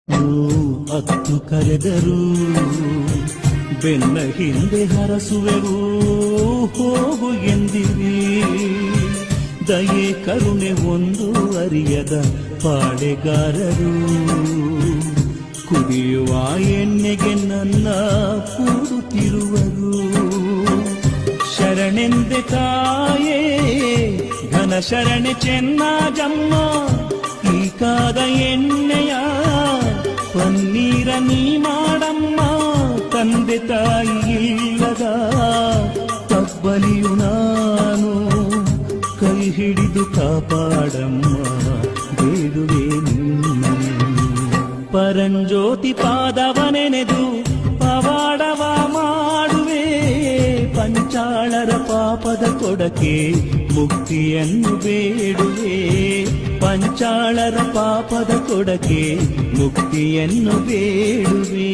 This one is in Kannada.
ಅತ್ತು ಕರೆದರು ಬೆನ್ನ ಹಿಂದೆ ಹರಸುವೆವು ಹೋಗು ಎಂದಿರಿ. ದಯೆ ಕರುಣೆ ಒಂದು ಅರಿಯದ ಪಾಳೆಗಾರರು ಕುಡಿಯುವ ಎಣ್ಣೆಗೆ ನನ್ನ ಕೂಡುತ್ತಿರುವರು. ಶರಣೆಂದೆ ತಾಯೇ ಘನ ಶರಣೆ ಚೆನ್ನಜಮ್ಮ, ಈ ಕಾದ ಎಣ್ಣೆಯ ಪನ್ನೀರ ನೀ ಮಾಡಮ್ಮ. ತಂದೆ ತಾಯಿ ಇಲ್ಲದ ತಬ್ಬಲಿಯು ನಾನು, ಕೈ ಹಿಡಿದು ಕಾಪಾಡಮ್ಮ ಬೇಡುವೆ ನಿನ್ನ. ಪರಂಜ್ಯೋತಿ ಪಾದವನೆನೆದು ಪವಾಡವ ಮಾಡುವೆ, ಪಂಚಾಳರ ಪಾಪದ ಕೊಡಕೆ ಮುಕ್ತಿಯನ್ನು ಬೇಡುವೆ. ಪಂಚಾಳರ ಪಾಪದ ಕೊಡಕೆ ಮುಕ್ತಿಯನ್ನು ಬೇಡುವೆ.